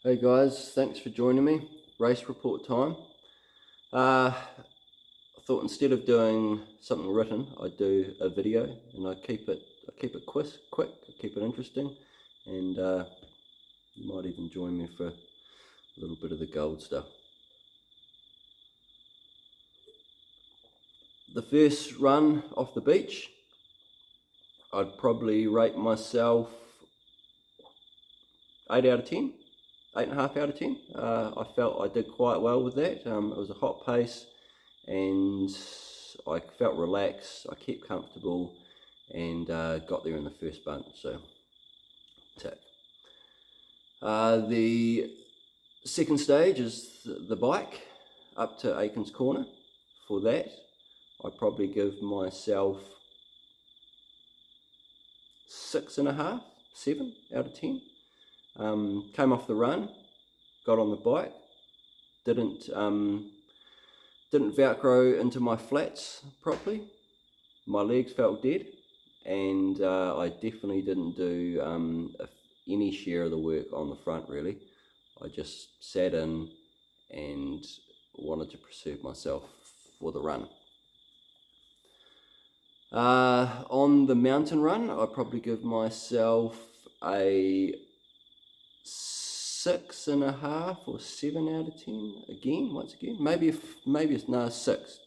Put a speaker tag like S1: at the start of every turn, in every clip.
S1: Hey guys, thanks for joining me. Race report time. I thought instead of doing something written, I'd do a video, and I keep it quick, I keep it interesting, and you might even join me for a little bit of the gold stuff. The first run off the beach, I'd probably rate myself 8 out of 10. 8.5 out of 10. I felt I did quite well with that. It was a hot pace and I felt relaxed, I kept comfortable and got there in the first bunt, so tick. The second stage is the bike up to Aikens Corner. For that, I'd probably give myself 6.5, 7 out of 10. Came off the run, got on the bike, didn't Velcro into my flats properly. My legs felt dead, and I definitely didn't do any share of the work on the front really. I just sat in and wanted to preserve myself for the run. On the mountain run, I'd probably give myself a 6.5 or 7 out of 10 again, once again. Maybe it's no, 6.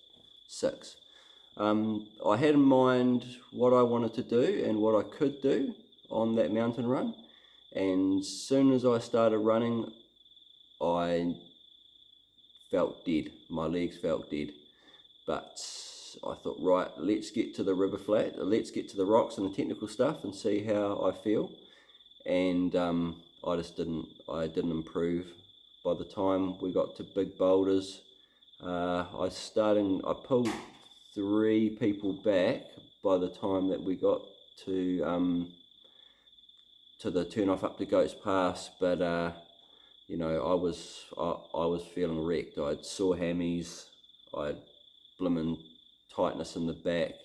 S1: I had in mind what I wanted to do and what I could do on that mountain run, and as soon as I started running, I felt dead. My legs felt dead. But I thought, right, let's get to the river flat, let's get to the rocks and the technical stuff and see how I feel. And I didn't improve. By the time we got to big boulders, I pulled 3 people back by the time that we got to the turn off up to Goats Pass. But you know, I was feeling wrecked. I had sore hammies, I had blimmin' tightness in the back,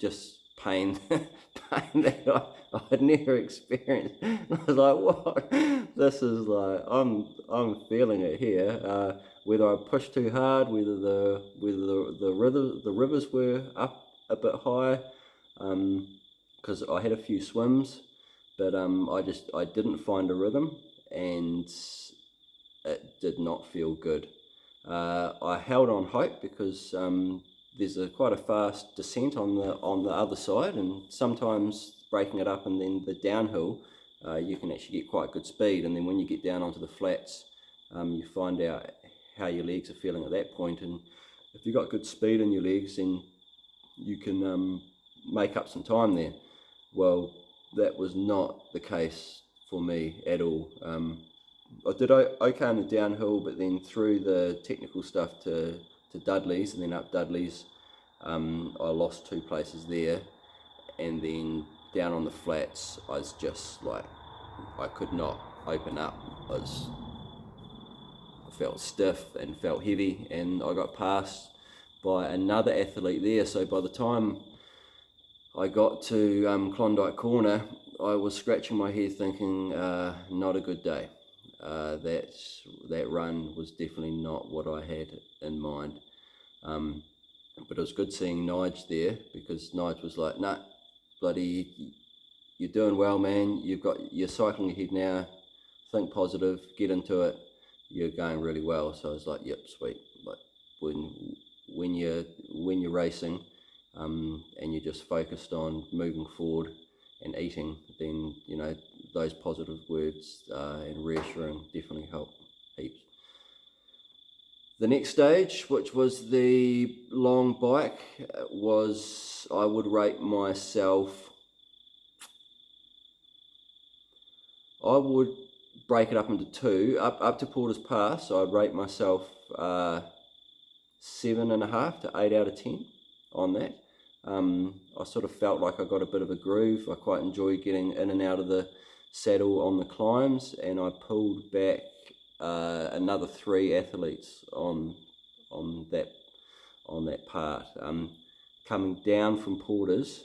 S1: just pain, pain that I'd never experienced. I was like, what? This is like, I'm feeling it here. Whether I pushed too hard, whether the rivers were up a bit high, because I had a few swims, but I didn't find a rhythm, and it did not feel good. I held on hope because there's quite a fast descent on the other side, and sometimes breaking it up and then the downhill, you can actually get quite good speed, and then when you get down onto the flats, you find out how your legs are feeling at that point, and if you've got good speed in your legs, then you can make up some time there. Well, that was not the case for me at all. I did okay on the downhill, but then through the technical stuff to Dudley's and then up Dudley's, I lost 2 places there, and then down on the flats, I was just like, I could not open up. I felt stiff and felt heavy, and I got passed by another athlete there. So by the time I got to Klondike Corner, I was scratching my head thinking, not a good day. That run was definitely not what I had in mind. But it was good seeing Nige there, because Nige was like, nah, bloody, you're doing well, man. You're cycling ahead now. Think positive, get into it. You're going really well. So I was like, yep, sweet. But when you're racing, and you're just focused on moving forward and eating, then you know those positive words and reassuring definitely help heaps. The next stage, which was the long bike, I would rate myself, I would break it up into 2. Up to Porter's Pass, I'd rate myself 7.5 to 8 out of 10 on that. I sort of felt like I got a bit of a groove. I quite enjoy getting in and out of the saddle on the climbs, and I pulled back another 3 athletes on that part. Coming down from Porter's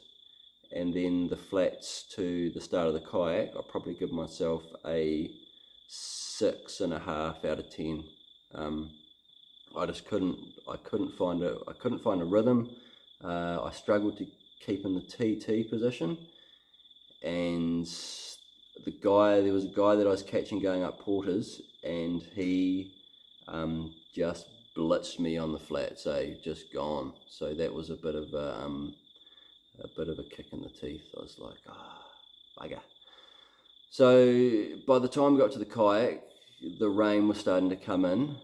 S1: and then the flats to the start of the kayak, I'll probably give myself a 6.5 out of 10. I couldn't find a rhythm. I struggled to keep in the TT position, and there was a guy that I was catching going up Porters, and he just blitzed me on the flat, so just gone. So that was a bit of a kick in the teeth. I was like, bugger. So by the time we got to the kayak, the rain was starting to come in.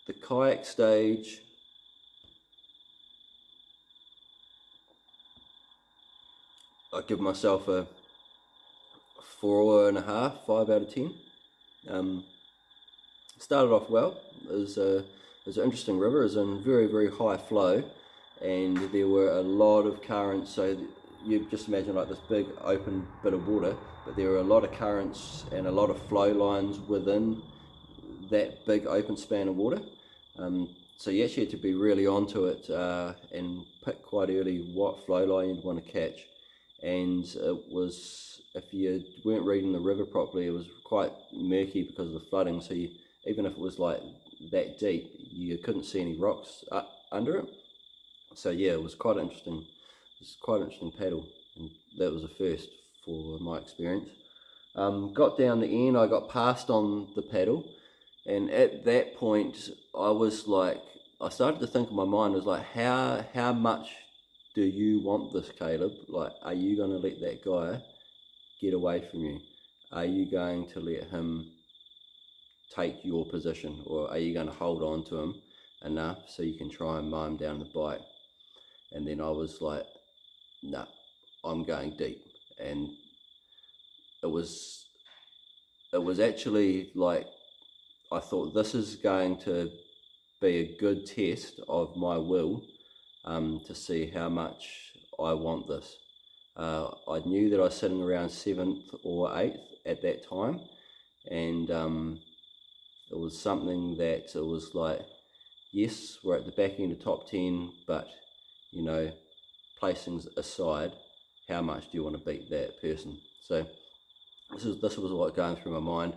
S1: The kayak stage, I give myself a 4.5, 5 out of 10. Started off well. It was an interesting river. It was in very, very high flow, and there were a lot of currents. So you just imagine like this big open bit of water, but there were a lot of currents and a lot of flow lines within that big open span of water. So you actually had to be really onto it and pick quite early what flow line you'd want to catch. And it was, if you weren't reading the river properly, it was quite murky because of the flooding. So even if it was like that deep, you couldn't see any rocks under it. So yeah, it was quite interesting. It's quite an interesting paddle, and that was a first for my experience. Got down the end, I got passed on the paddle, and at that point I was like, I started to think in my mind, I was like, how much do you want this, Caleb? Like, are you going to let that guy get away from you? Are you going to let him take your position, or are you going to hold on to him enough so you can try and mow him down the bite? And then I was like, no, I'm going deep. And it was actually like, I thought this is going to be a good test of my will to see how much I want this. I knew that I was sitting around 7th or 8th at that time, and it was something that it was like, yes, we're at the back end of top 10, but you know, placings aside, how much do you want to beat that person? So this was what was going through my mind.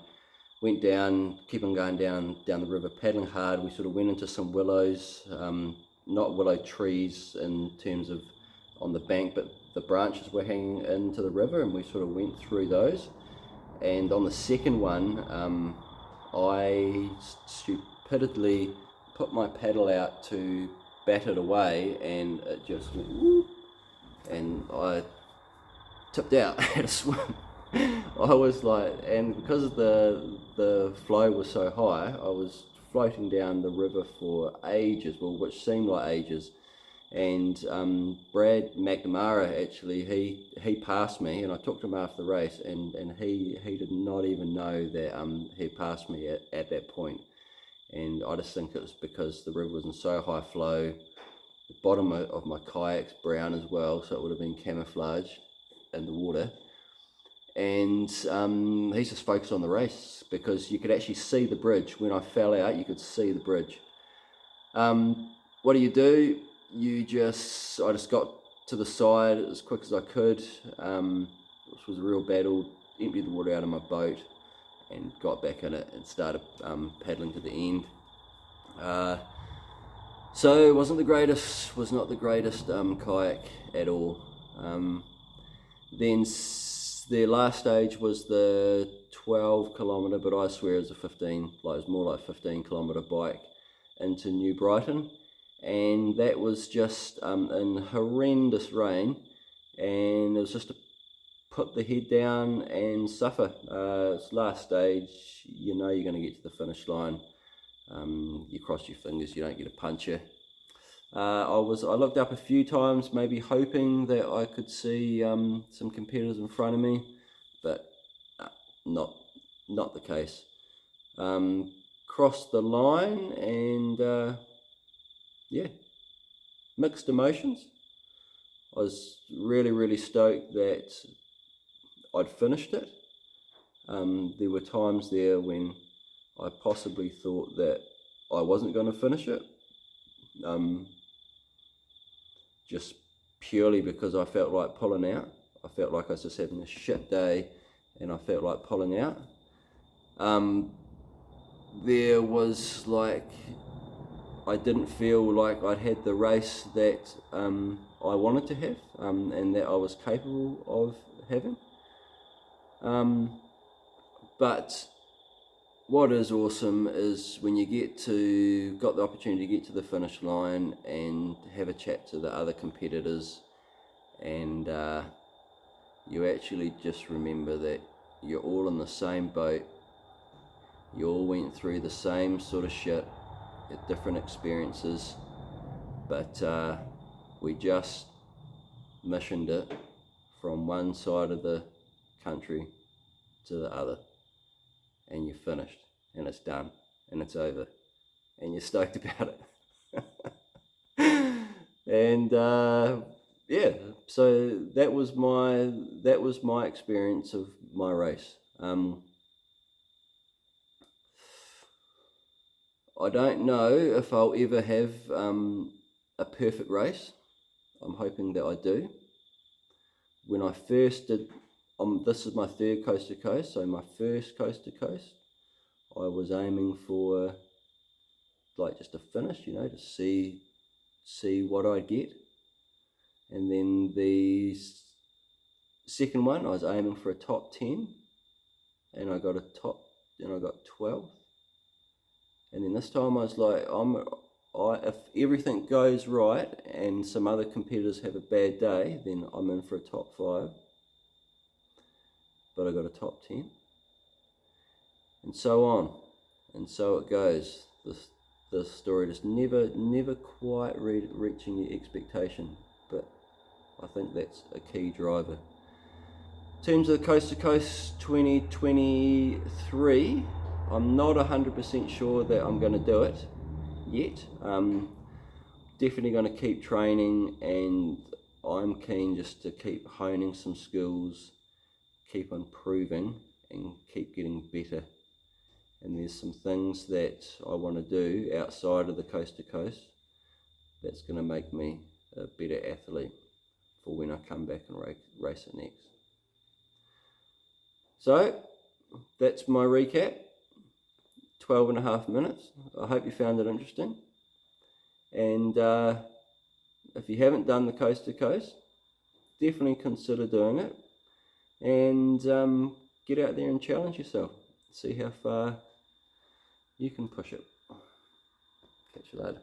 S1: Went down, keep on going down the river, paddling hard. We sort of went into some willows, not willow trees in terms of on the bank, but the branches were hanging into the river, and we sort of went through those. And on the second one, I stupidly put my paddle out to bat it away, and it just went whoop, and I tipped out, had a swim. I was like, and because the flow was so high, I was floating down the river for ages, well, which seemed like ages. And Brad McNamara, actually, he passed me, and I talked to him after the race, and he did not even know that he passed me at that point. And I just think it was because the river was in so high flow. The bottom of my kayak's brown as well, so it would have been camouflaged in the water. And he's just focused on the race, because you could actually see the bridge. When I fell out, you could see the bridge. What do? I just got to the side as quick as I could, which was a real battle, emptied the water out of my boat and got back in it and started paddling to the end. So it was not the greatest kayak at all. Then the last stage was the 12 kilometre, but I swear it was a 15, like it was more like 15 kilometre bike into New Brighton. And that was just in horrendous rain, and it was just to put the head down and suffer. It's last stage, you know you're going to get to the finish line. You cross your fingers, you don't get a puncture. I looked up a few times, maybe hoping that I could see some competitors in front of me, but not the case. Crossed the line, and yeah, mixed emotions. I was really, really stoked that I'd finished it. There were times there when I possibly thought that I wasn't going to finish it, just purely because I felt like pulling out. I felt like I was just having a shit day, and I felt like pulling out. there was like, I didn't feel like I'd had the race that I wanted to have, and that I was capable of having. But what is awesome is when you got the opportunity to get to the finish line and have a chat to the other competitors, and you actually just remember that you're all in the same boat. You all went through the same sort of shit at different experiences, but we just missioned it from one side of the country to the other, and you're finished, and it's done, and it's over, and you're stoked about it. And yeah, so that was my experience of my race. I don't know if I'll ever have a perfect race. I'm hoping that I do. When I first did, this is my third coast to coast, so my first coast to coast, I was aiming for like just a finish, to see what I'd get. And then the second one, I was aiming for a top 10, and I got 12th. And then this time I was like, if everything goes right and some other competitors have a bad day, then I'm in for a top 5. But I got a top 10. And so on. And so it goes. This story just never quite reaching your expectation. But I think that's a key driver. In terms of the Coast to Coast 2023, I'm not 100% sure that I'm going to do it yet. Definitely going to keep training, and I'm keen just to keep honing some skills, keep improving, and keep getting better. And there's some things that I want to do outside of the Coast to Coast that's going to make me a better athlete for when I come back and race it next. So that's my recap. 12 and a half minutes. I hope you found it interesting. And if you haven't done the Coast to Coast, definitely consider doing it. And get out there and challenge yourself. See how far you can push it. Catch you later.